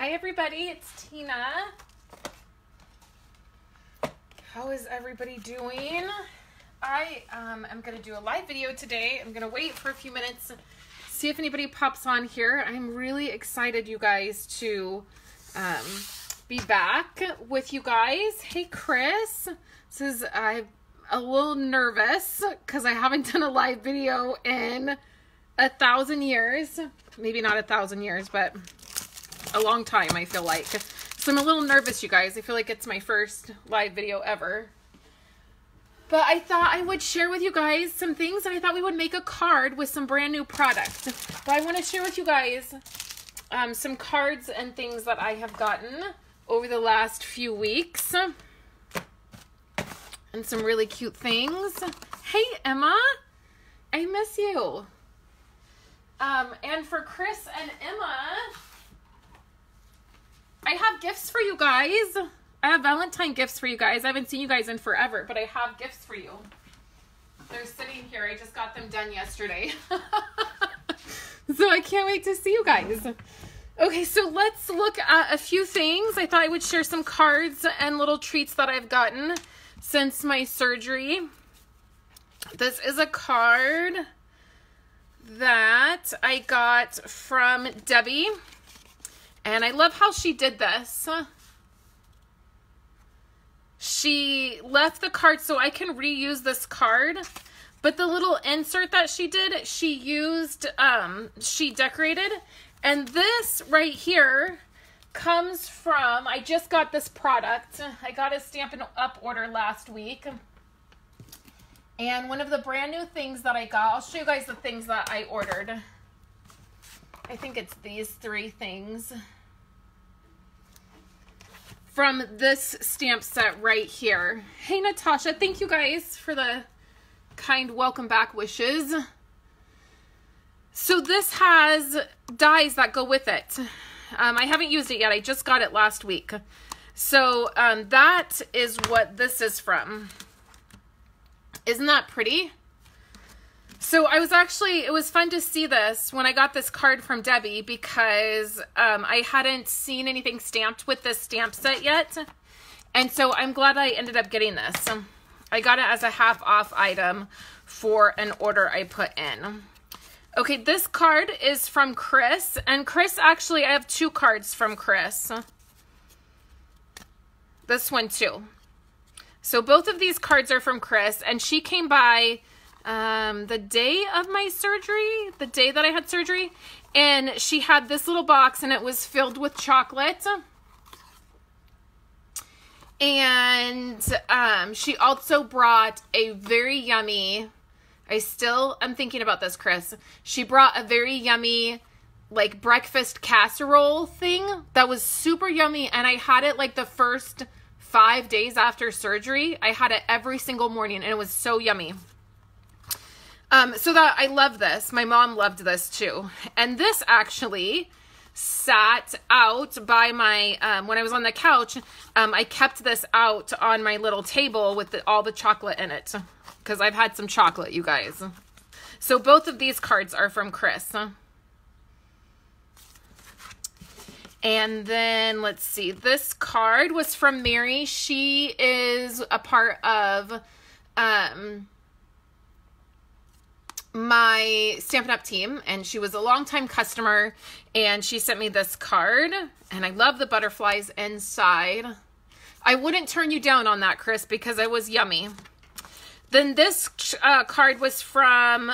Hi everybody, it's Tina. How is everybody doing? I am going to do a live video today. I'm going to wait for a few minutes, see if anybody pops on here. I'm really excited, you guys, to be back with you guys. Hey Chris, I'm a little nervous because I haven't done a live video in 1,000 years. Maybe not 1,000 years, but a long time, I feel like. So I'm a little nervous, you guys. I feel like it's my first live video ever. But I thought I would share with you guys some things, and I thought we would make a card with some brand new products. But I want to share with you guys some cards and things that I have gotten over the last few weeks. And some really cute things. Hey, Emma. I miss you. And for Chris and Emma, I have gifts for you guys. I have Valentine gifts for you guys. I haven't seen you guys in forever, but I have gifts for you. They're sitting here. I just got them done yesterday. So I can't wait to see you guys. Okay, so let's look at a few things. I thought I would share some cards and little treats that I've gotten since my surgery. This is a card that I got from Debbie, and I love how she did this. She left the card so I can reuse this card, but the little insert that she did, she used, she decorated, and this right here comes from, I just got this product. I got a Stampin' Up order last week. And one of the brand new things that I got, I'll show you guys the things that I ordered. I think it's these 3 things. From this stamp set right here. Hey, Natasha, thank you guys for the kind welcome back wishes. So this has dies that go with it. I haven't used it yet. I just got it last week. So that is what this is from. Isn't that pretty? So I was actually, it was fun to see this when I got this card from Debbie because I hadn't seen anything stamped with this stamp set yet. And so I'm glad I ended up getting this. I got it as a half-off item for an order I put in. Okay, this card is from Chris. And Chris, actually, I have 2 cards from Chris. This one too. So both of these cards are from Chris, and she came by the day of my surgery, the day that I had surgery, and she had this little box, and it was filled with chocolate. And she also brought a very yummy, I'm thinking about this, Chris. She brought a very yummy, like, breakfast casserole thing that was super yummy, and I had it, like, the first 5 days after surgery. I had it every single morning, and it was so yummy. So that I love this. My mom loved this too. And this actually sat out by my, when I was on the couch, I kept this out on my little table with all the chocolate in it. Because I've had some chocolate, you guys. So both of these cards are from Chris. And then, let's see, this card was from Mary. She is a part of my Stampin' Up! Team, and she was a longtime customer, and she sent me this card, and I love the butterflies inside. I wouldn't turn you down on that, Chris, because it was yummy. Then this card was from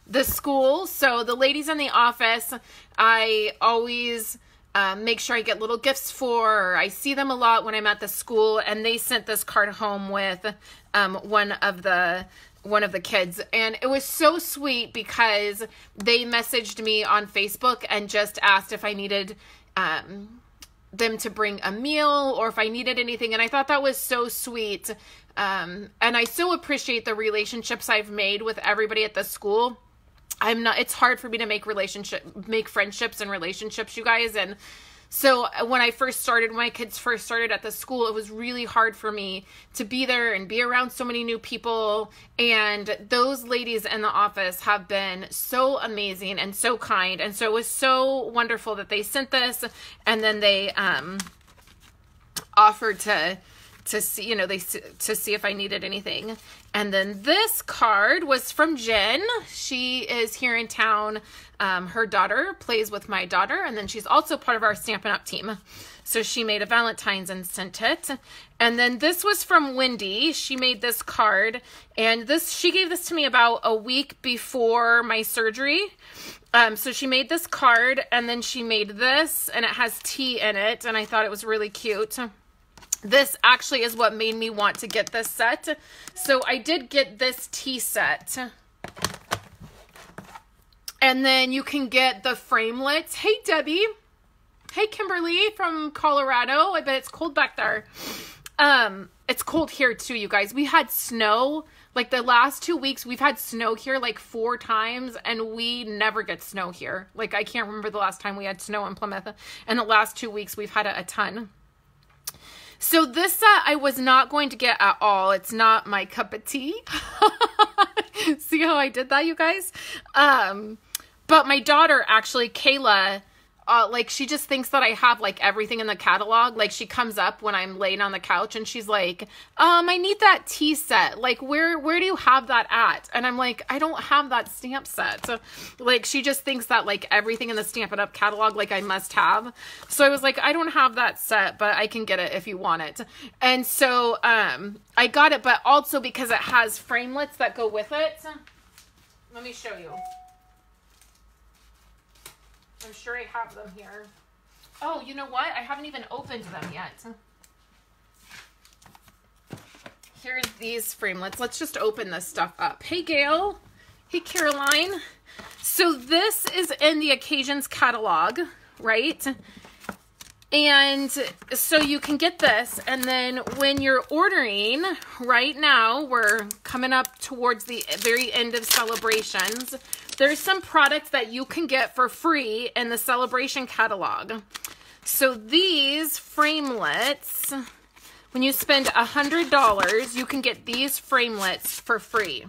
the school, so the ladies in the office, I always make sure I get little gifts for. I see them a lot when I'm at the school, and they sent this card home with one of the kids, and it was so sweet because they messaged me on Facebook and just asked if I needed them to bring a meal or if I needed anything, and I thought that was so sweet. And I so appreciate the relationships I've made with everybody at the school. It's hard for me to make friendships and relationships, you guys, and So when I first started, when my kids first started at the school, it was really hard for me to be there and be around so many new people. And those ladies in the office have been so amazing and so kind. And so it was so wonderful that they sent this, and then they offered to see, you know, to see if I needed anything. And then this card was from Jen. She is here in town. Her daughter plays with my daughter, and then she's also part of our Stampin' Up! Team. So she made a Valentine's and sent it. And then this was from Wendy. She made this card, and she gave this to me about a week before my surgery. So she made this card, and then she made this, and it has tea in it, and I thought it was really cute. This actually is what made me want to get this set. So I did get this tea set. And then you can get the framelits. Hey, Debbie. Hey, Kimberly from Colorado. I bet it's cold back there. It's cold here too, you guys. We had snow. Like the last 2 weeks, we've had snow here like 4 times, and we never get snow here. Like I can't remember the last time we had snow in Plymouth. And the last 2 weeks, we've had a ton. So this set I was not going to get at all. It's not my cup of tea. See how I did that, you guys? But my daughter, actually, Kayla, like she just thinks that I have like everything in the catalog. Like she comes up when I'm laying on the couch and she's like, I need that tea set. Like where do you have that at? And I'm like, I don't have that stamp set. So like she just thinks that like everything in the Stampin' Up! Catalog, like I must have. So I was like, I don't have that set, but I can get it if you want it. And so I got it, but also because it has framelits that go with it. Let me show you. I'm sure I have them here. Oh, you know what? I haven't even opened them yet. Here's these framelits. Let's just open this stuff up. Hey, Gail. Hey, Caroline. So this is in the Occasions catalog, right? And so you can get this, and then when you're ordering, right now, we're coming up towards the very end of celebrations. There's some products that you can get for free in the celebration catalog. So these framelits, when you spend $100, you can get these framelits for free.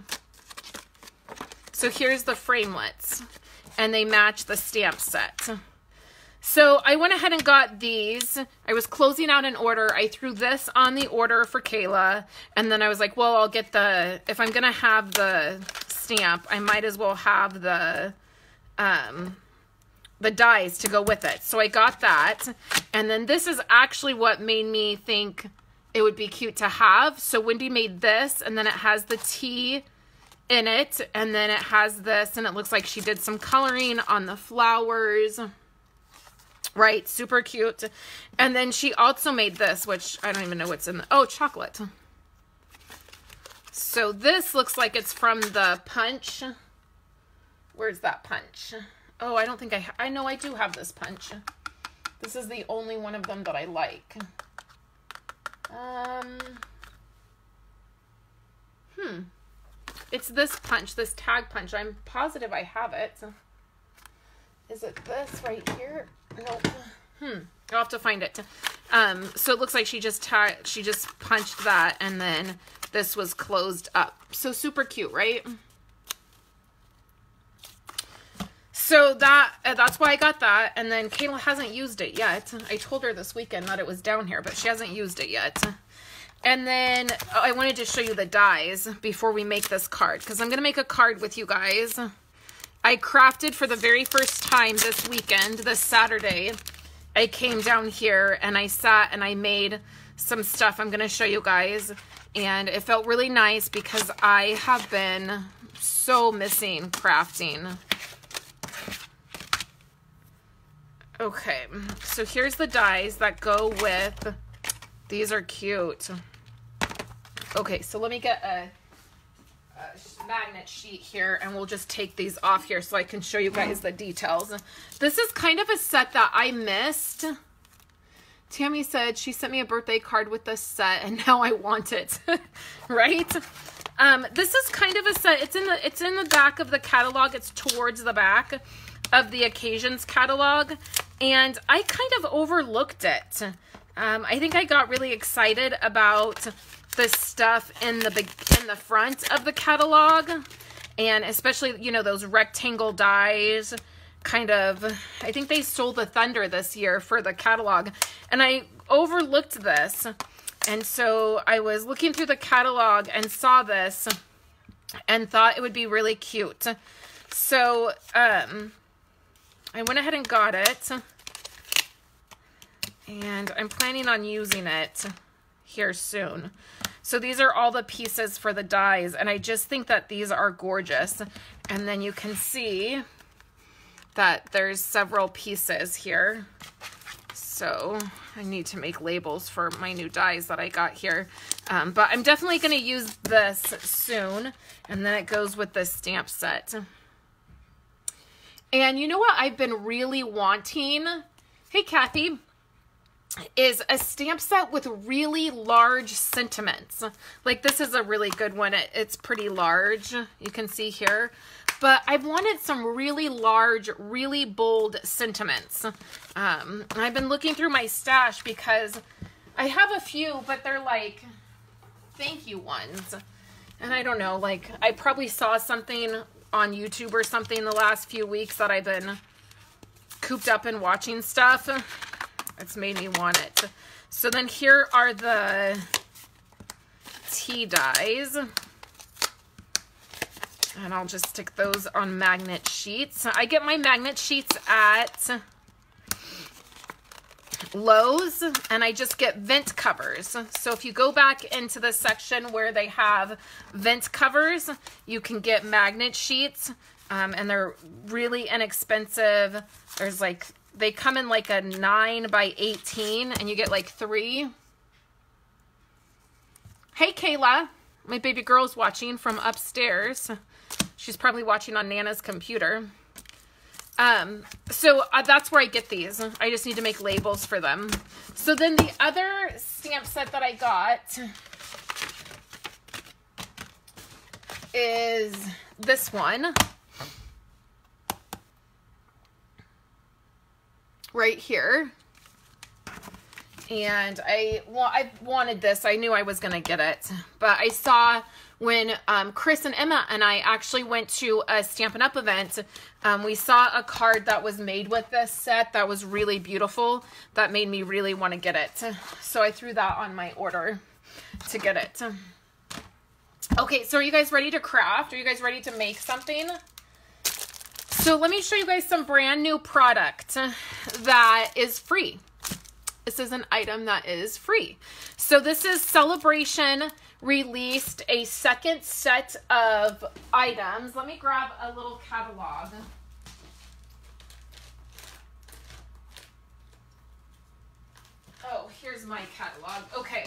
So here's the framelits, and they match the stamp set. So I went ahead and got these. I was closing out an order. I threw this on the order for Kayla, and then I was like, well, I'll get if I'm going to have the stamp, I might as well have the dies to go with it. So I got that. And then this is actually what made me think it would be cute to have. So Wendy made this, and then it has the tea in it, and then it has this, and it looks like she did some coloring on the flowers. Right, super cute. And then she also made this, which I don't even know what's in the, oh, chocolate. So this looks like it's from the punch. Where's that punch? Oh, I don't think I know I do have this punch. This is the only one of them that I like. It's this punch, this tag punch. I'm positive I have it. Is it this right here? Nope. I'll have to find it. So it looks like she just punched that, and then this was closed up. So super cute, right? So that's why I got that. And then Kayla hasn't used it yet. I told her this weekend that it was down here, but she hasn't used it yet. And then I wanted to show you the dies before we make this card, because I'm going to make a card with you guys. I crafted for the very first time this weekend, this Saturday. I came down here and I sat and I made some stuff I'm going to show you guys. And it felt really nice because I have been so missing crafting. Okay, so here's the dies that go with, these are cute. Okay, so let me get a magnet sheet here, and we'll just take these off here so I can show you guys the details. This is kind of a set that I missed. Tammy said she sent me a birthday card with this set, and now I want it. Right? This is kind of a set. It's in the back of the catalog. It's towards the back of the Occasions catalog, and I kind of overlooked it. I think I got really excited about the stuff in the front of the catalog, and especially, you know, those rectangle dies. Kind of, I think they stole the thunder this year for the catalog, and I overlooked this. And so I was looking through the catalog and saw this and thought it would be really cute. So I went ahead and got it, and I'm planning on using it here soon. So these are all the pieces for the dies, and I just think that these are gorgeous. And then you can see that there's several pieces here. So I need to make labels for my new dies that I got here. But I'm definitely going to use this soon. And then it goes with this stamp set. And you know what I've been really wanting? Hey, Kathy. Is a stamp set with really large sentiments. Like this is a really good one. It's pretty large. You can see here. But I've wanted some really large, really bold sentiments. I've been looking through my stash because I have a few, but they're like thank you ones. And I don't know, like I probably saw something on YouTube or something the last few weeks that I've been cooped up and watching stuff. It's made me want it. So then here are the tea dies. And I'll just stick those on magnet sheets. I get my magnet sheets at Lowe's, and I just get vent covers. So if you go back into the section where they have vent covers, you can get magnet sheets, and they're really inexpensive. There's like, they come in like a 9 by 18, and you get like 3. Hey, Kayla. My baby girl's watching from upstairs. She's probably watching on Nana's computer. So that's where I get these. I just need to make labels for them. So then the other stamp set that I got is this one. Right here. And I wanted this. I knew I was going to get it. But I saw when Chris and Emma and I actually went to a Stampin' Up! Event, we saw a card that was made with this set that was really beautiful. That made me really want to get it. So I threw that on my order to get it. Okay, so are you guys ready to craft? Are you guys ready to make something? So let me show you guys some brand new product that is free. This is an item that is free. So this is Celebration released a second set of items. Let me grab a little catalog. Oh, here's my catalog. Okay.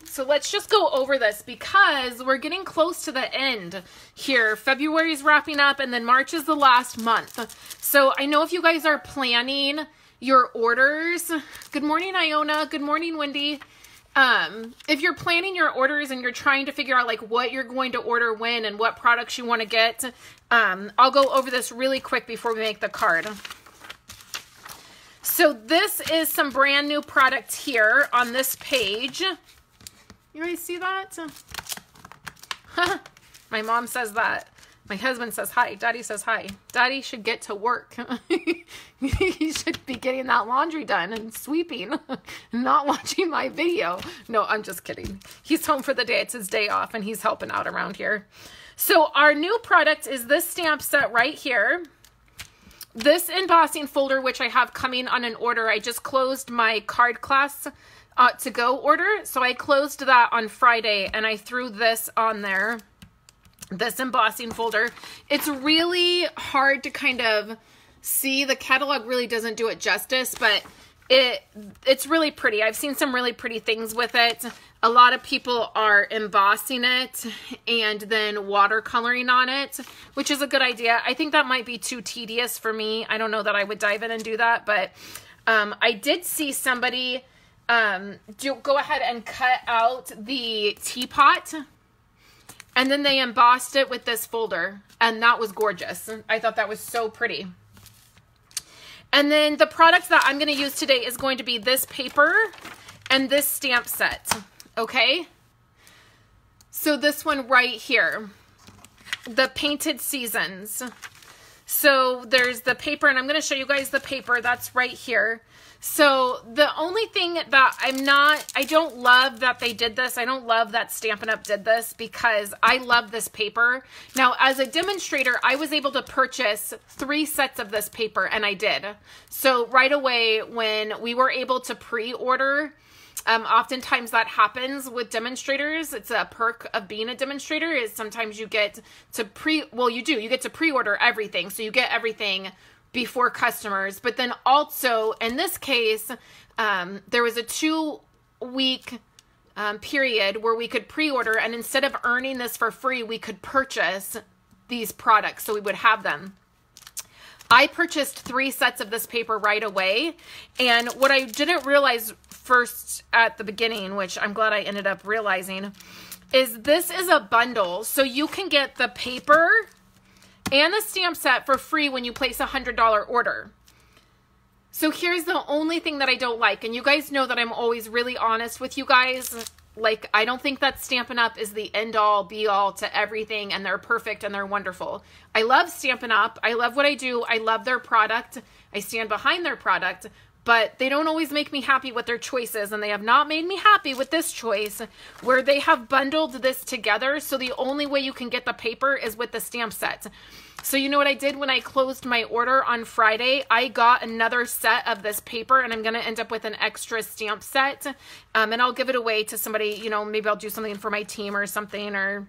So let's just go over this because we're getting close to the end here. February is wrapping up and then March is the last month. So I know if you guys are planning your orders. Good morning, Iona. Good morning, Wendy. If you're planning your orders and you're trying to figure out like what you're going to order when and what products you want to get, I'll go over this really quick before we make the card. So this is some brand new product here on this page. You guys see that? My mom says that. My husband says hi. Daddy says hi. Daddy should get to work. He should be getting that laundry done and sweeping, not watching my video. No, I'm just kidding. He's home for the day. It's his day off and he's helping out around here. So our new product is this stamp set right here. This embossing folder, which I have coming on an order. I just closed my card class to go order. So I closed that on Friday and I threw this on there. This embossing folder. It's really hard to kind of see. The catalog really doesn't do it justice, but it's really pretty. I've seen some really pretty things with it. A lot of people are embossing it and then watercoloring on it, which is a good idea. I think that might be too tedious for me. I don't know that I would dive in and do that, but I did see somebody go ahead and cut out the teapot. And then they embossed it with this folder. And that was gorgeous. I thought that was so pretty. And then the product that I'm going to use today is going to be this paper and this stamp set, okay? So this one right here, the Painted Seasons. So there's the paper, and I'm going to show you guys the paper that's right here. So the only thing that I don't love that they did this. I don't love that Stampin' Up! Did this because I love this paper. Now, as a demonstrator, I was able to purchase 3 sets of this paper, and I did. So right away, when we were able to pre-order, oftentimes that happens with demonstrators. It's a perk of being a demonstrator is sometimes you get to you get to pre-order everything. So you get everything before customers. But then also in this case, there was a 2-week period where we could pre-order, and instead of earning this for free, we could purchase these products. So we would have them. I purchased 3 sets of this paper right away. And what I didn't realize first at the beginning, which I'm glad I ended up realizing, is this is a bundle. So you can get the paper and the stamp set for free when you place a $100 order. So here's the only thing that I don't like. And you guys know that I'm always really honest with you guys. Like, I don't think that Stampin' Up! Is the end-all, be-all to everything, and they're perfect and they're wonderful. I love Stampin' Up! I love what I do. I love their product. I stand behind their product. But they don't always make me happy with their choices, and they have not made me happy with this choice where they have bundled this together. So the only way you can get the paper is with the stamp set. So you know what I did when I closed my order on Friday? I got another set of this paper, and I'm going to end up with an extra stamp set. And I'll give it away to somebody, you know, maybe I'll do something for my team or something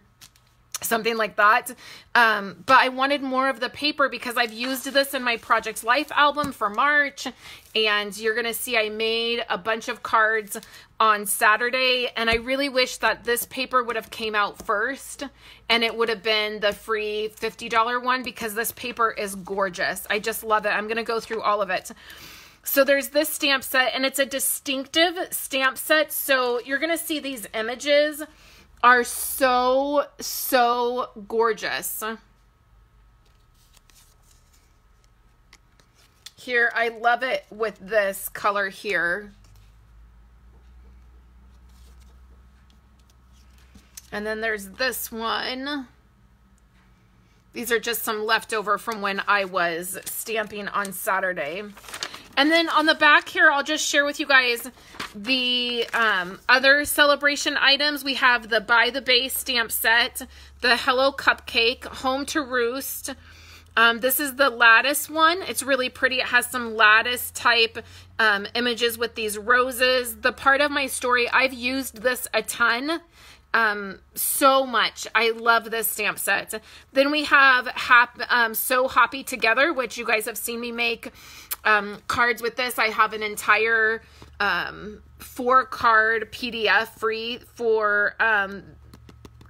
like that. But I wanted more of the paper because I've used this in my Project Life album for March. And you're going to see I made a bunch of cards on Saturday. And I really wish that this paper would have came out first. And it would have been the free $50 one because this paper is gorgeous. I just love it. I'm going to go through all of it. So there's this stamp set, and it's a distinctive stamp set. So you're going to see these images are so gorgeous. Here, I love it with this color here. And then there's this one. These are just some leftover from when I was stamping on Saturday. And then on the back here, I'll just share with you guys the other celebration items. We have the By the Bay stamp set, the Hello Cupcake, Home to Roost. This is the lattice one. It's really pretty. It has some lattice type images with these roses. The part of my story, I've used this a ton. So much. I love this stamp set. Then we have So Happy Together, which you guys have seen me make cards with this. I have an entire 4-card PDF free for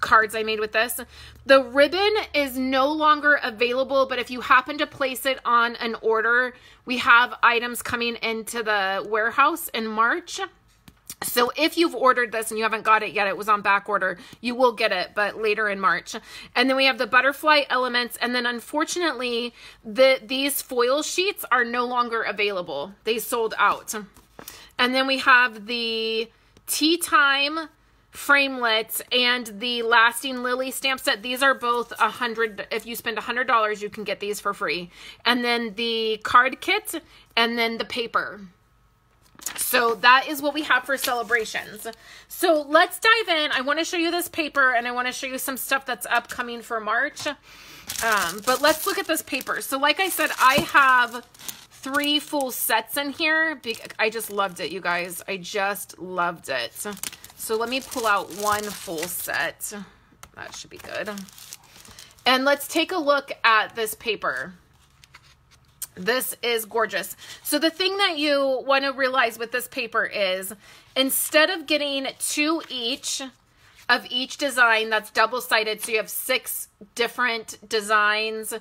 cards I made with this. The ribbon is no longer available, but if you happen to place it on an order, we have items coming into the warehouse in March. So if you've ordered this and you haven't got it yet, it was on back order, you will get it, but later in March. And then we have the butterfly elements. And then unfortunately, these foil sheets are no longer available. They sold out. And then we have the Tea Time framelits and the Lasting Lily stamp set. These are both $100. If you spend $100, you can get these for free. And then the card kit and then the paper. So that is what we have for celebrations. So let's dive in. I want to show you this paper, and I want to show you some stuff that's upcoming for March. But let's look at this paper. So like I said, I have 3 full sets in here. I just loved it, you guys. I just loved it. So let me pull out 1 full set. That should be good. And let's take a look at this paper. This is gorgeous. So the thing that you want to realize with this paper is instead of getting 2 each of each design that's double-sided, so you have 6 different designs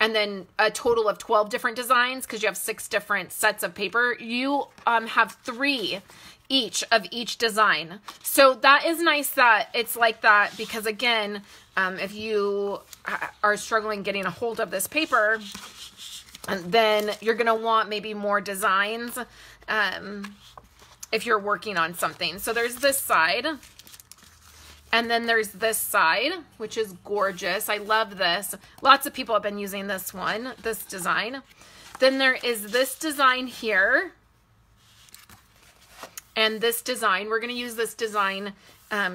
and then a total of 12 different designs because you have 6 different sets of paper, you have 3 each of each design. So that is nice that it's like that because again, if you are struggling getting a hold of this paper, And then you're going to want maybe more designs if you're working on something. So there's this side. And then there's this side, which is gorgeous. I love this. Lots of people have been using this one, this design. Then there is this design here. And this design, we're going to use this design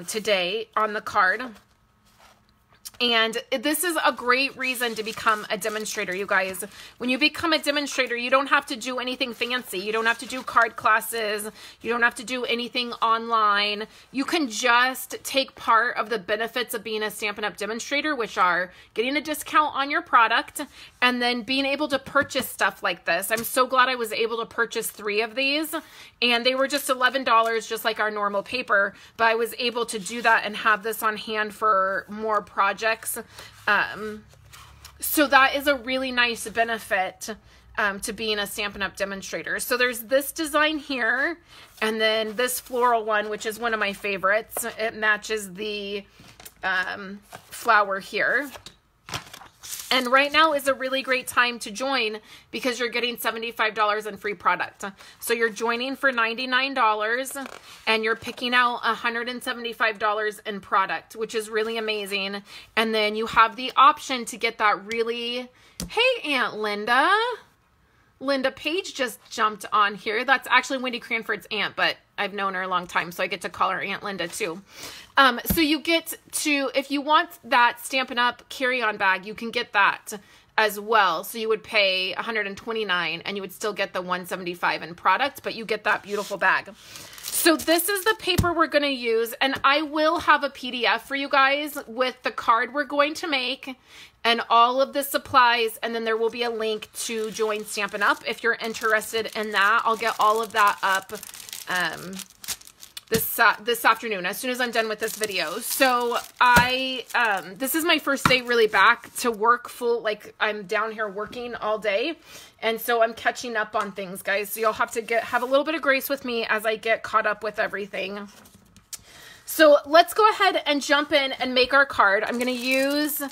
today on the card. And this is a great reason to become a demonstrator, you guys. When you become a demonstrator, you don't have to do anything fancy. You don't have to do card classes. You don't have to do anything online. You can just take part of the benefits of being a Stampin' Up! Demonstrator, which are getting a discount on your product and then being able to purchase stuff like this. I'm so glad I was able to purchase 3 of these, and they were just $11, just like our normal paper, but I was able to do that and have this on hand for more projects. So that is a really nice benefit to being a Stampin' Up! Demonstrator. So there's this design here, and then this floral one, which is one of my favorites. It matches the flower here. And right now is a really great time to join because you're getting $75 in free product. So you're joining for $99 and you're picking out $175 in product, which is really amazing. And then you have the option to get that really, hey, Aunt Linda. Linda Page just jumped on here. That's actually Wendy Cranford's aunt, but I've known her a long time, so I get to call her Aunt Linda too. So you get to, if you want that Stampin' Up! Carry-on bag, you can get that as well. So you would pay $129 and you would still get the $175 in product, but you get that beautiful bag. So this is the paper we're going to use, and I will have a PDF for you guys with the card we're going to make and all of the supplies, and then there will be a link to join Stampin' Up! If you're interested in that. I'll get all of that up this afternoon as soon as I'm done with this video. So this is my first day really back to work full, like I'm down here working all day, and so I'm catching up on things, guys. So you'll have to have a little bit of grace with me as I get caught up with everything. So let's go ahead and jump in and make our card. I'm going to use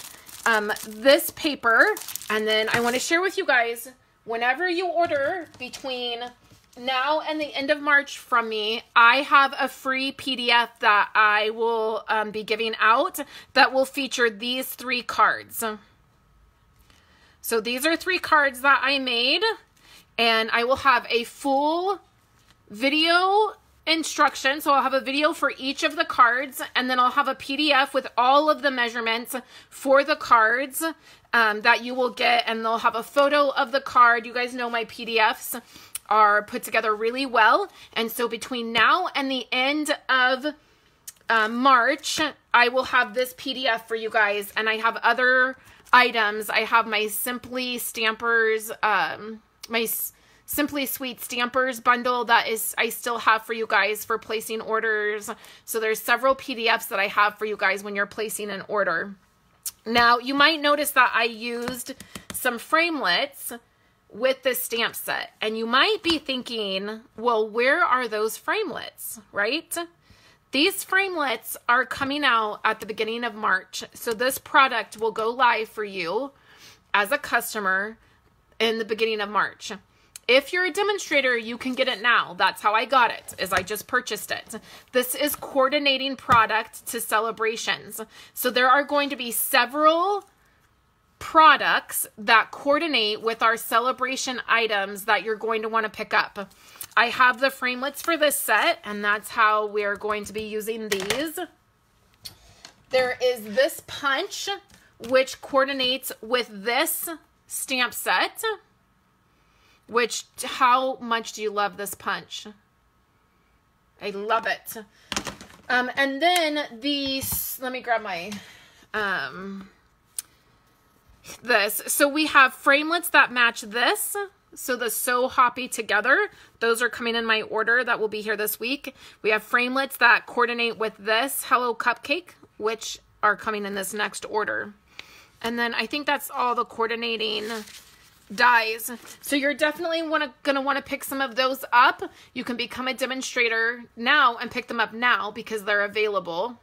this paper, and then I want to share with you guys, whenever you order between now and the end of March from me, I have a free PDF that I will be giving out that will feature these 3 cards. So these are 3 cards that I made, and I will have a full video instruction. So I'll have a video for each of the cards, and then I'll have a PDF with all of the measurements for the cards that you will get, and they'll have a photo of the card. You guys know my PDFs are put together really well, and so between now and the end of March, I will have this PDF for you guys, and I have other items. I have my Simply Stampers, my Simply Sweet Stampers bundle that I still have for you guys for placing orders. So there's several PDFs that I have for you guys when you're placing an order. Now, you might notice that I used some framelits with this stamp set, and you might be thinking, well, where are those framelits, right? These framelits are coming out at the beginning of March. So this product will go live for you as a customer in the beginning of March. If you're a demonstrator, you can get it now. That's how I got it, is I just purchased it. This is coordinating product to celebrations. So there are going to be several products that coordinate with our celebration items that you're going to want to pick up. I have the framelits for this set, and that's how we're going to be using these. There is this punch, which coordinates with this stamp set. Which, how much do you love this punch? I love it. And then these, let me grab my, this. So we have framelits that match this. So the So Hoppy Together, those are coming in my order that will be here this week. We have framelits that coordinate with this Hello Cupcake, which are coming in this next order. And then I think that's all the coordinating dies. So you're definitely gonna want to pick some of those up. You can become a demonstrator now and pick them up now because they're available.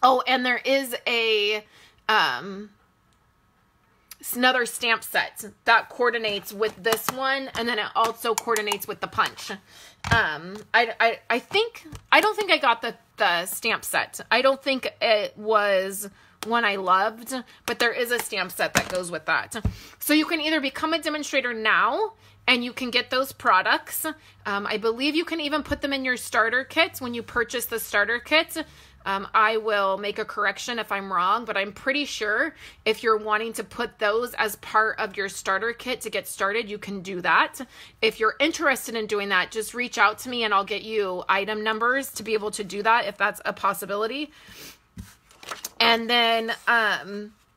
Oh, and there is a It's another stamp set that coordinates with this one, and then it also coordinates with the punch. I don't think I got the stamp set. I don't think it was one I loved, but there is a stamp set that goes with that. So you can either become a demonstrator now and you can get those products. I believe you can even put them in your starter kits when you purchase the starter kits. I will make a correction if I'm wrong, but I'm pretty sure if you're wanting to put those as part of your starter kit to get started, you can do that. If you're interested in doing that, just reach out to me and I'll get you item numbers to be able to do that if that's a possibility. And then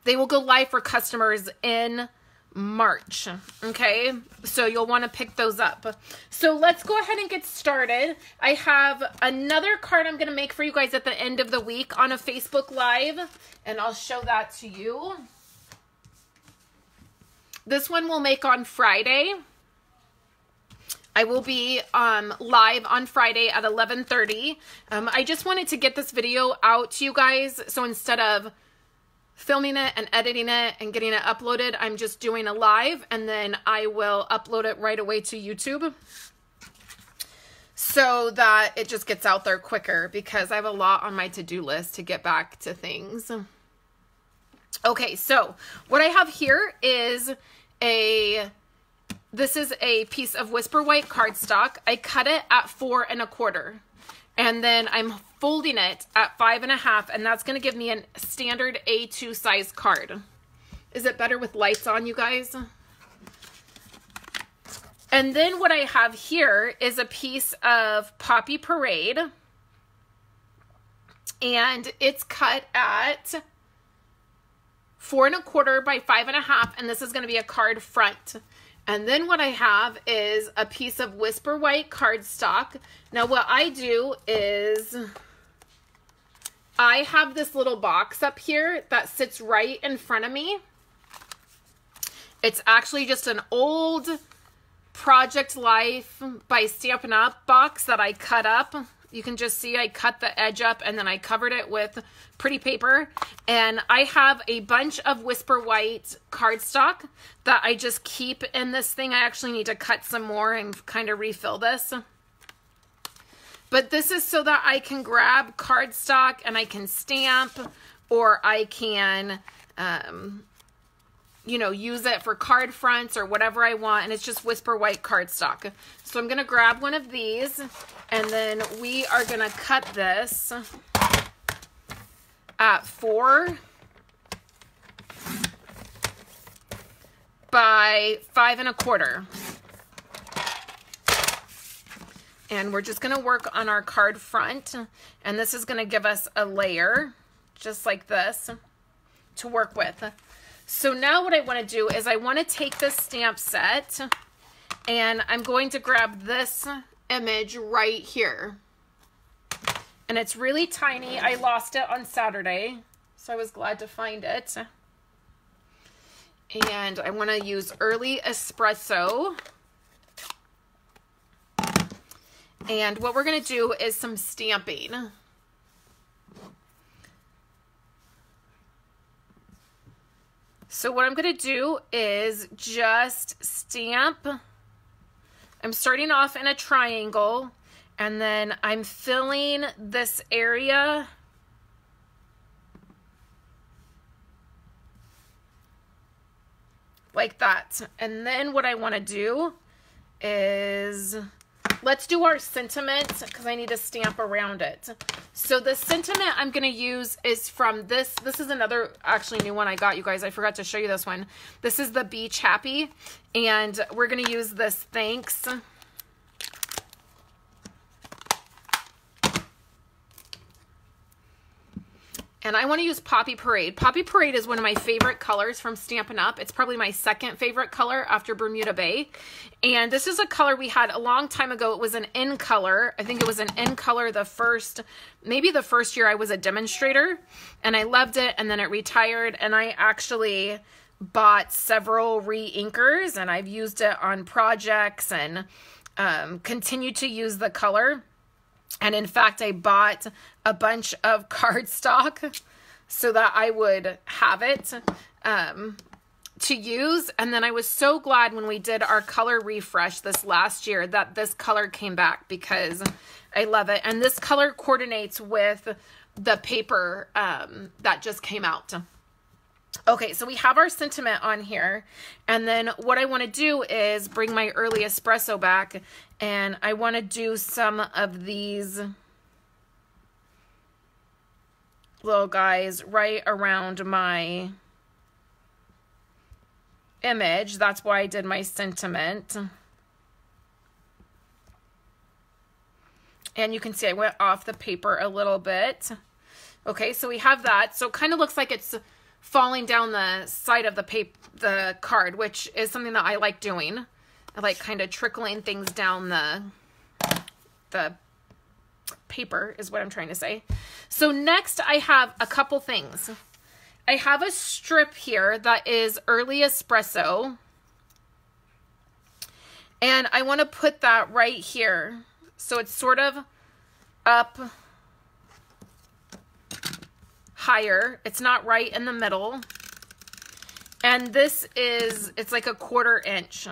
they will go live for customers in March. Okay, so you'll want to pick those up. So let's go ahead and get started. I have another card I'm going to make for you guys at the end of the week on a Facebook Live, and I'll show that to you. This one we'll make on Friday. I will be live on Friday at 11:30. I just wanted to get this video out to you guys, so instead of filming it and editing it and getting it uploaded, I'm just doing a live, and then I will upload it right away to YouTube so that it just gets out there quicker, because I have a lot on my to-do list to get back to things. Okay, so what I have here is this is a piece of Whisper White cardstock. I cut it at 4 1/4. And then I'm folding it at 5 1/2, and that's going to give me a standard A2 size card. Is it better with lights on, you guys? And then what I have here is a piece of Poppy Parade, and it's cut at 4 1/4 by 5 1/2, and this is going to be a card front. And then what I have is a piece of Whisper White cardstock. Now what I do is I have this little box up here that sits right in front of me. It's actually just an old Project Life by Stampin' Up box that I cut up. You can just see I cut the edge up and then I covered it with pretty paper. And I have a bunch of Whisper White cardstock that I just keep in this thing. I actually need to cut some more and kind of refill this. But this is so that I can grab cardstock and I can stamp, or I can, you know, use it for card fronts or whatever I want. And it's just Whisper White cardstock. So I'm going to grab one of these, and then we are going to cut this at 4 by 5 1/4. And we're just going to work on our card front, and this is going to give us a layer just like this to work with. So now what I want to do is I want to take this stamp set, and I'm going to grab this image right here. And it's really tiny. I lost it on Saturday, so I was glad to find it. And I want to use Early Espresso. And what we're going to do is some stamping. So what I'm going to do is just stamp. I'm starting off in a triangle, and then I'm filling this area like that. And then what I want to do is, let's do our sentiment, because I need to stamp around it. So the sentiment I'm going to use is from this. This is another actually new one I got, you guys. I forgot to show you this one. This is the Beach Happy, and we're going to use this thanks. And I want to use Poppy Parade. Poppy Parade is one of my favorite colors from Stampin' Up. It's probably my second favorite color after Bermuda Bay. And this is a color we had a long time ago. It was an in color. I think it was an in color maybe the first year I was a demonstrator. And I loved it, and then it retired. And I actually bought several re-inkers, and I've used it on projects and continue to use the color. And in fact, I bought a bunch of cardstock so that I would have it to use. And then I was so glad when we did our color refresh this last year that this color came back, because I love it. And this color coordinates with the paper that just came out. Okay, so we have our sentiment on here. And then what I want to do is bring my early espresso back, and I want to do some of these little guys right around my image. That's why I did my sentiment. And you can see I went off the paper a little bit. Okay, so we have that. So it kind of looks like it's falling down the side of the card, which is something that I like doing. I like kind of trickling things down the paper is what I'm trying to say. So next I have a couple things. I have a strip here that is early espresso, and I want to put that right here. So it's sort of up higher. It's not right in the middle. And this is, it's like a 1/4 inch.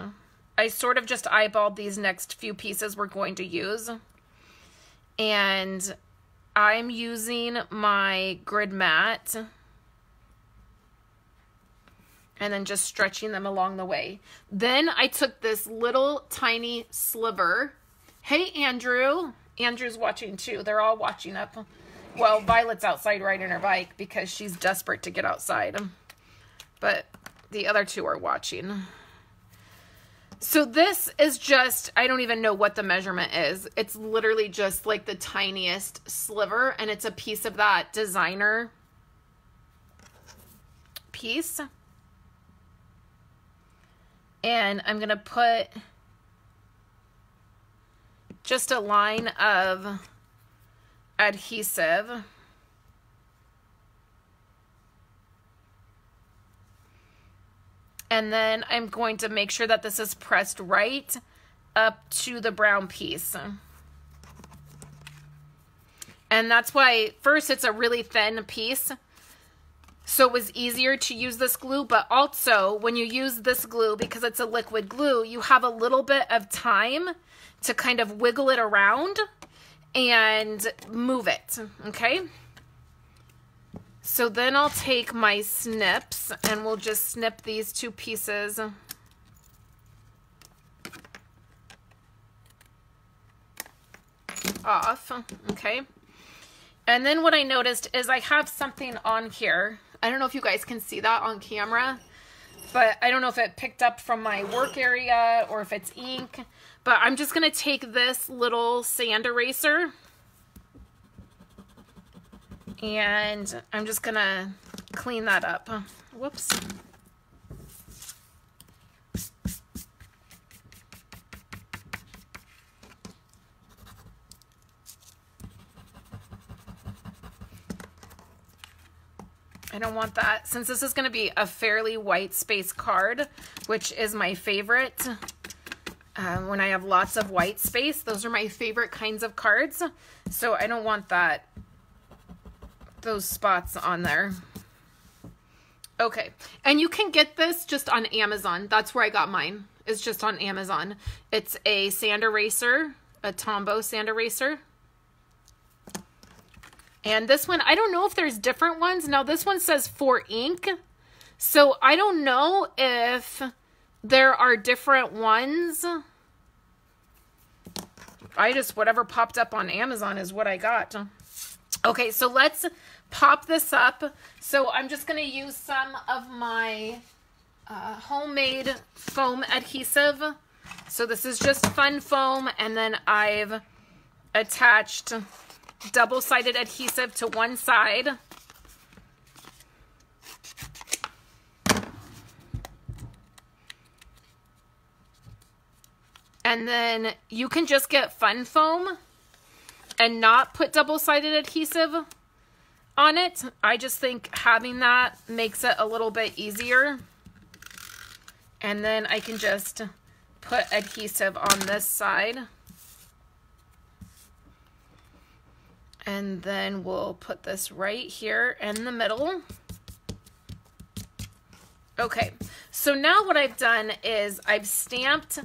I sort of just eyeballed these next few pieces we're going to use. And I'm using my grid mat and then just stretching them along the way. Then I took this little tiny sliver. Hey, Andrew. Andrew's watching too. They're all watching up. Well, Violet's outside riding her bike because she's desperate to get outside. But the other two are watching. So this is just, I don't even know what the measurement is. It's literally just like the tiniest sliver, and it's a piece of that designer piece. And I'm going to put just a line of adhesive. And then I'm going to make sure that this is pressed right up to the brown piece. And that's why first it's a really thin piece, so it was easier to use this glue. But also when you use this glue, because it's a liquid glue, you have a little bit of time to kind of wiggle it around and move it, okay? So then I'll take my snips and we'll just snip these two pieces off, okay? And then what I noticed is I have something on here. I don't know if you guys can see that on camera, but I don't know if it picked up from my work area or if it's ink, but I'm just gonna take this little sand eraser and I'm just gonna clean that up. Whoops. I don't want that, since this is gonna be a fairly white space card, which is my favorite. When I have lots of white space, those are my favorite kinds of cards. So I don't want that, those spots on there. Okay, and you can get this just on Amazon. That's where I got mine. It's just on Amazon. It's a sand eraser, a Tombow sand eraser. And this one, I don't know if there's different ones. Now this one says for ink, so I don't know if there are different ones. Whatever popped up on Amazon is what I got. Okay, so let's pop this up. So I'm just going to use some of my homemade foam adhesive. So this is just fun foam, and then I've attached double-sided adhesive to one side. And then you can just get fun foam and not put double-sided adhesive on it. I just think having that makes it a little bit easier. And then I can just put adhesive on this side. And then we'll put this right here in the middle. Okay, so now what I've done is I've stamped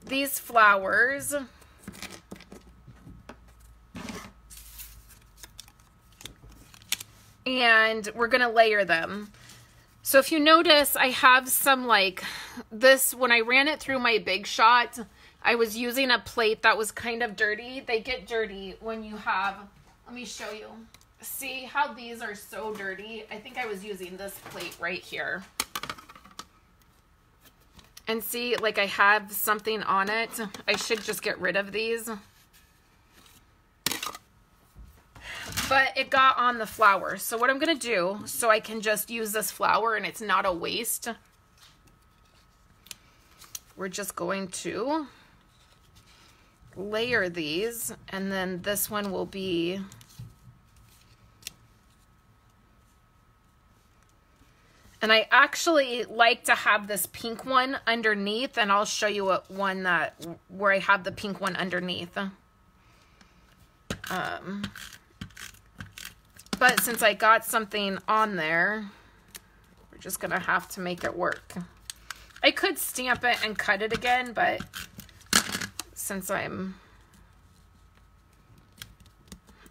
these flowers. And we're going to layer them. So if you notice, I have some like this, when I ran it through my Big Shot, I was using a plate that was kind of dirty. They get dirty when you have, let me show you. See how these are so dirty? I think I was using this plate right here. And see, like I have something on it. I should just get rid of these. But it got on the flower. So what I'm going to do, so I can just use this flower and it's not a waste, we're just going to layer these. And then this one will be, and I actually like to have this pink one underneath, and I'll show you what one that, where I have the pink one underneath. But since I got something on there, we're just gonna have to make it work. I could stamp it and cut it again, but since I'm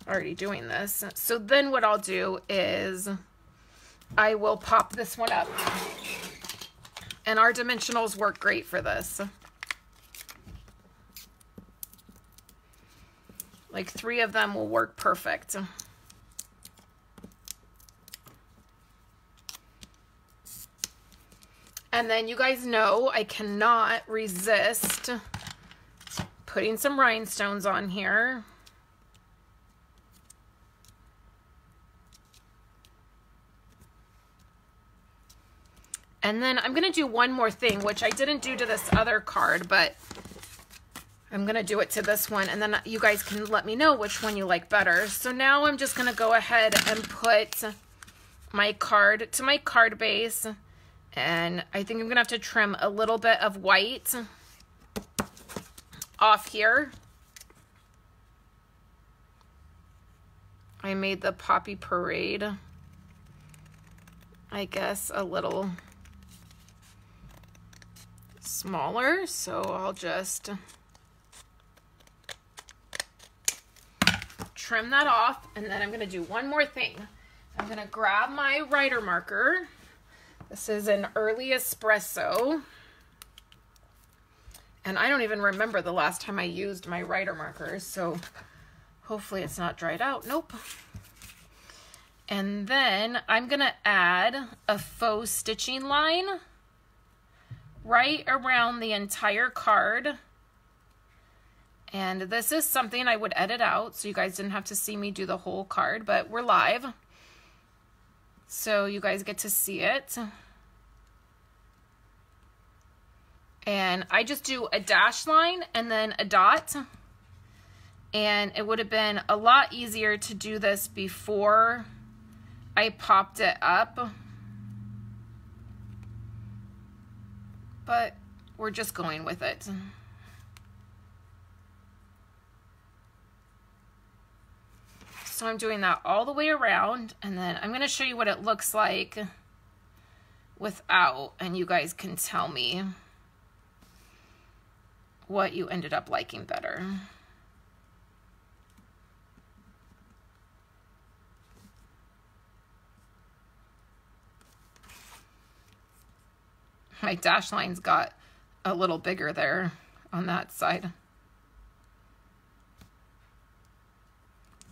already doing this, so then what I'll do is I will pop this one up. And our dimensionals work great for this. Like 3 of them will work perfect. And then you guys know I cannot resist putting some rhinestones on here. And then I'm going to do one more thing, which I didn't do to this other card, but I'm going to do it to this one. And then you guys can let me know which one you like better. So now I'm just going to go ahead and put my card to my card base. And I think I'm going to have to trim a little bit of white off here. I made the Poppy Parade, I guess, a little smaller. So I'll just trim that off. And then I'm going to do one more thing. I'm going to grab my writer marker. This is an early espresso. And I don't even remember the last time I used my writer markers, so hopefully it's not dried out. Nope. And then I'm gonna add a faux stitching line right around the entire card. And this is something I would edit out, so you guys didn't have to see me do the whole card, but we're live, so you guys get to see it. And I just do a dash line and then a dot. And it would have been a lot easier to do this before I popped it up. But we're just going with it. So I'm doing that all the way around, and then I'm going to show you what it looks like without, and you guys can tell me what you ended up liking better. My dash lines got a little bigger there on that side.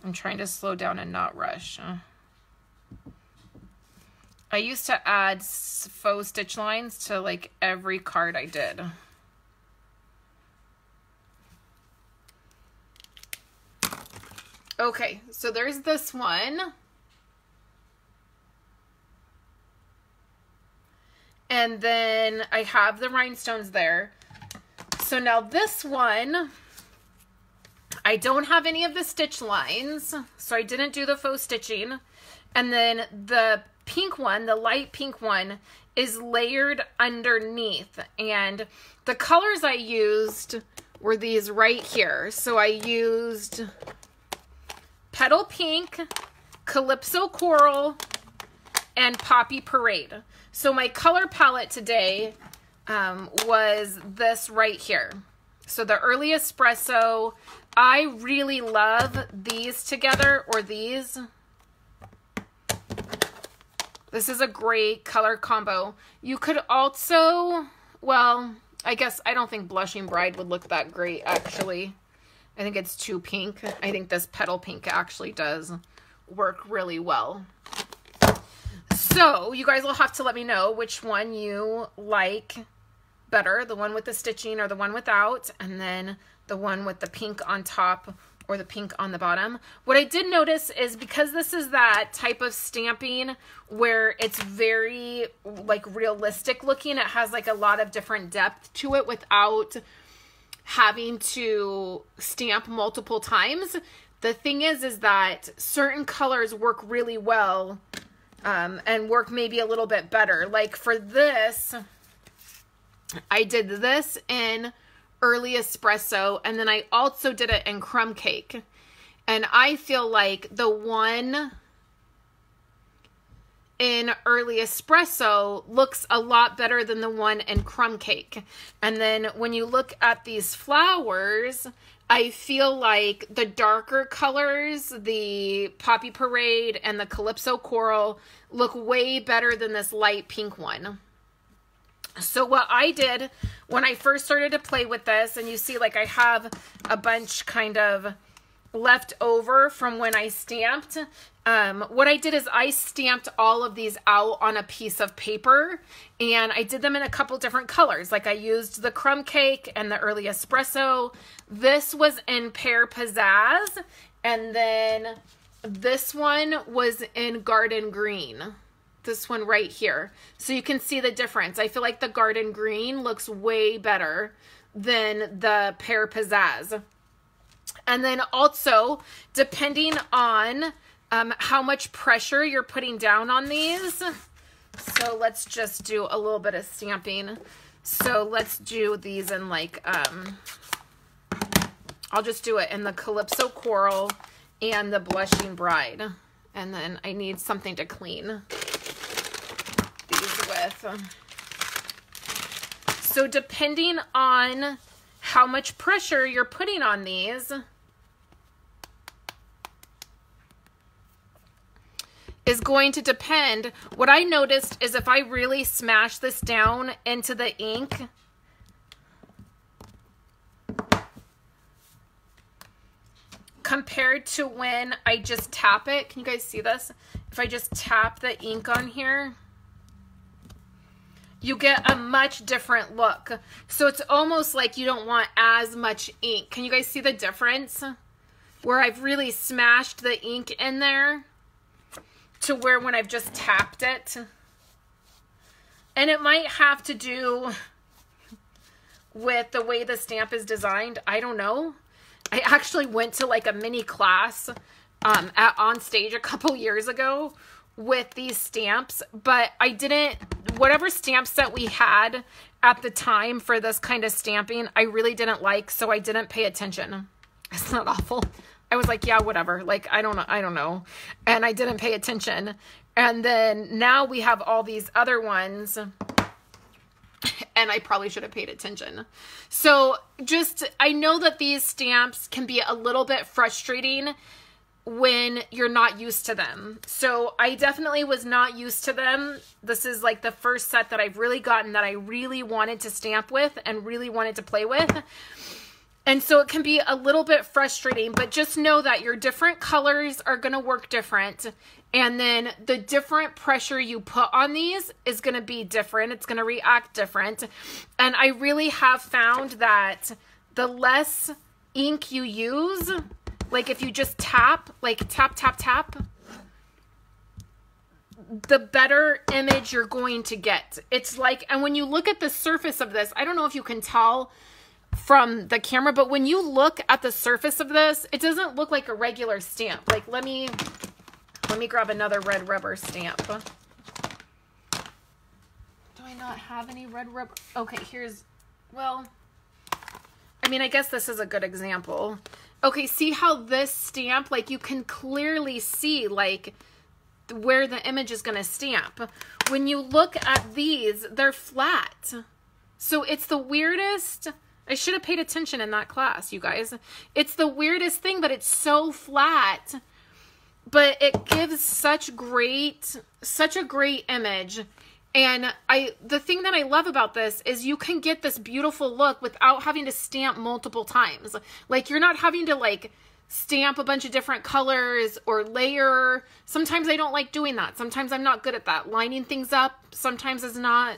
I'm trying to slow down and not rush. I used to add faux stitch lines to like every card I did. Okay, so there's this one. And then I have the rhinestones there. So now this one, I don't have any of the stitch lines, so I didn't do the faux stitching. And then the pink one, the light pink one, is layered underneath. And the colors I used were these right here. So I used Petal Pink, Calypso Coral, and Poppy Parade. So my color palette today was this right here. So the Early Espresso, I really love these together, or these. This is a great color combo. You could also, well, I guess I don't think Blushing Bride would look that great, actually. I think it's too pink. I think this Petal Pink actually does work really well. So you guys will have to let me know which one you like better, the one with the stitching or the one without, and then the one with the pink on top or the pink on the bottom. What I did notice is, because this is that type of stamping where it's very like realistic looking, it has like a lot of different depth to it without having to stamp multiple times. The thing is that certain colors work really well and work maybe a little bit better. Like for this, I did this in Early Espresso, and then I also did it in Crumb Cake. And I feel like the one in Early Espresso looks a lot better than the one in Crumb Cake. And then when you look at these flowers, I feel like the darker colors, the Poppy Parade and the Calypso Coral, look way better than this light pink one. So what I did when I first started to play with this, and you see like I have a bunch kind of left over from when I stamped, what I did is I stamped all of these out on a piece of paper, and I did them in a couple different colors. Like I used the Crumb Cake and the Early Espresso. This was in Pear Pizzazz, and then this one was in Garden Green. This one right here. So you can see the difference. I feel like the Garden Green looks way better than the Pear Pizzazz. And then also, depending on how much pressure you're putting down on these. So let's just do a little bit of stamping. So let's do these in like, I'll just do it in the Calypso Coral and the Blushing Bride. And then I need something to clean these with. So depending on how much pressure you're putting on these is going to depend. What I noticed is if I really smash this down into the ink, compared to when I just tap it, can you guys see this? If I just tap the ink on here, you get a much different look. So it's almost like you don't want as much ink. Can you guys see the difference? Where I've really smashed the ink in there to where when I've just tapped it. And it might have to do with the way the stamp is designed. I don't know. I actually went to like a mini class at On Stage a couple years ago with these stamps, but I didn't, whatever stamp set we had at the time for this kind of stamping, I really didn't like, so I didn't pay attention. It's not awful. I was like, yeah, whatever. Like, I don't know. And I didn't pay attention. And then now we have all these other ones, and I probably should have paid attention. So just, I know that these stamps can be a little bit frustrating when you're not used to them. So I definitely was not used to them. This is like the first set that I've really gotten that I really wanted to stamp with and really wanted to play with. And so it can be a little bit frustrating, but just know that your different colors are going to work different. And then the different pressure you put on these is going to be different. It's going to react different. And I really have found that the less ink you use, like if you just tap, like tap, tap, tap, the better image you're going to get. It's like, and when you look at the surface of this, I don't know if you can tell from the camera, but when you look at the surface of this, it doesn't look like a regular stamp. Like, let me grab another red rubber stamp. Do I not have any red rubber? Okay, here's, well, I mean, I guess this is a good example. Okay, see how this stamp, like you can clearly see like where the image is going to stamp. When you look at these, they're flat. So it's the weirdest. I should have paid attention in that class, you guys. It's the weirdest thing, but it's so flat. But it gives such a great image. And the thing that I love about this is you can get this beautiful look without having to stamp multiple times. Like, you're not having to like stamp a bunch of different colors or layer. Sometimes I don't like doing that. Sometimes I'm not good at that. Lining things up sometimes is not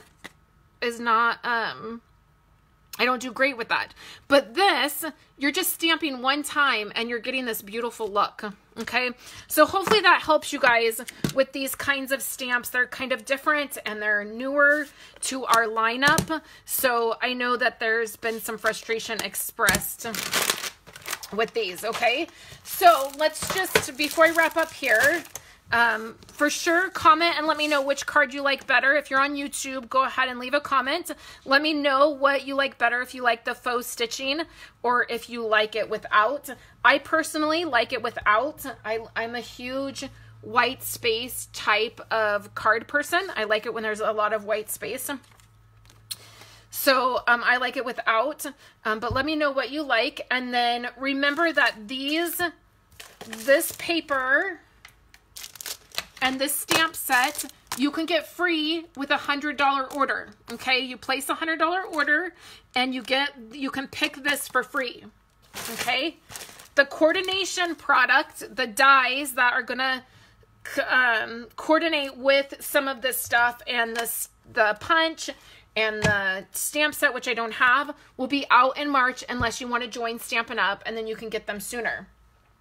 I don't do great with that. But this, you're just stamping one time and you're getting this beautiful look. Okay. So hopefully that helps you guys with these kinds of stamps. They're kind of different and they're newer to our lineup. So I know that there's been some frustration expressed with these. Okay. So let's just, before I wrap up here, for sure, comment and let me know which card you like better. If you're on YouTube, go ahead and leave a comment. Let me know what you like better, if you like the faux stitching or if you like it without. I personally like it without. I'm a huge white space type of card person. I like it when there's a lot of white space. So I like it without, but let me know what you like. And then remember that this paper and this stamp set, you can get free with a $100 order. Okay, you place a $100 order and you can pick this for free. Okay, the coordination product, the dies that are gonna coordinate with some of this stuff, and the punch and the stamp set, which I don't have, will be out in March unless you want to join Stampin' Up, and then you can get them sooner.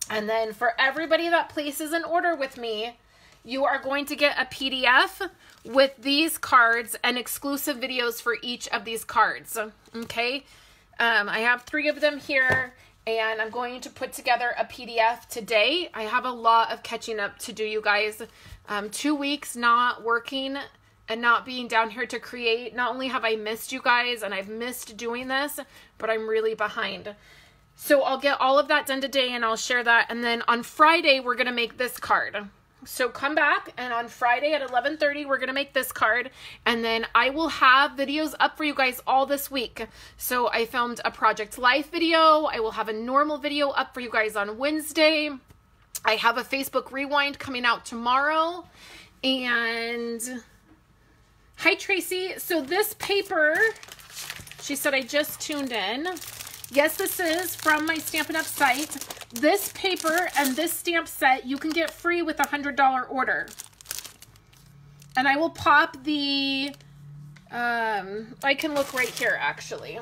And then for everybody that places an order with me, you are going to get a PDF with these cards and exclusive videos for each of these cards. Okay. I have 3 of them here and I'm going to put together a PDF today. I have a lot of catching up to do, you guys. 2 weeks not working and not being down here to create. Not only have I missed you guys and I've missed doing this, but I'm really behind. So I'll get all of that done today and I'll share that. And then on Friday, we're going to make this card. So come back, and on Friday at 11:30, we're going to make this card, and then I will have videos up for you guys all this week. So I filmed a Project Life video. I will have a normal video up for you guys on Wednesday. I have a Facebook Rewind coming out tomorrow. And hi, Tracy. So this paper, she said, I just tuned in. Yes, this is from my Stampin' Up site. This paper and this stamp set you can get free with a $100 order. And I will pop the, I can look right here actually.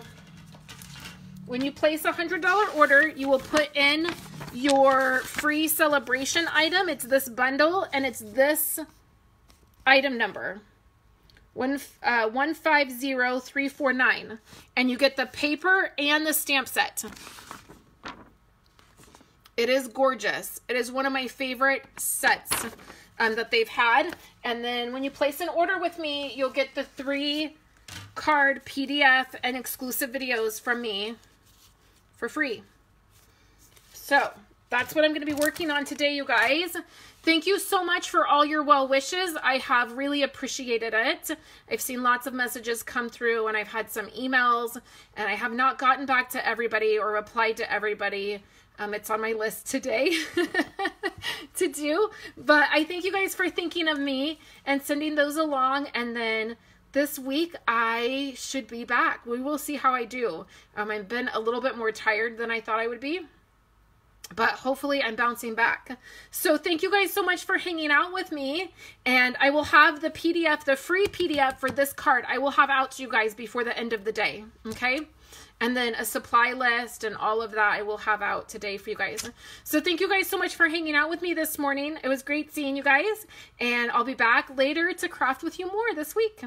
When you place a $100 order, you will put in your free celebration item. It's this bundle and it's this item number. 150349, and you get the paper and the stamp set. It is gorgeous. It is one of my favorite sets that they've had. And then when you place an order with me, you'll get the 3 card PDF and exclusive videos from me for free. So that's what I'm going to be working on today, you guys. Thank you so much for all your well wishes. I have really appreciated it. I've seen lots of messages come through and I've had some emails and I have not gotten back to everybody or replied to everybody. It's on my list today to do, but I thank you guys for thinking of me and sending those along. And then this week I should be back. We will see how I do. I've been a little bit more tired than I thought I would be, but hopefully I'm bouncing back. So thank you guys so much for hanging out with me. And I will have the PDF, the free PDF for this card, I will have out to you guys before the end of the day. Okay. And then a supply list and all of that I will have out today for you guys. So thank you guys so much for hanging out with me this morning. It was great seeing you guys. And I'll be back later to craft with you more this week.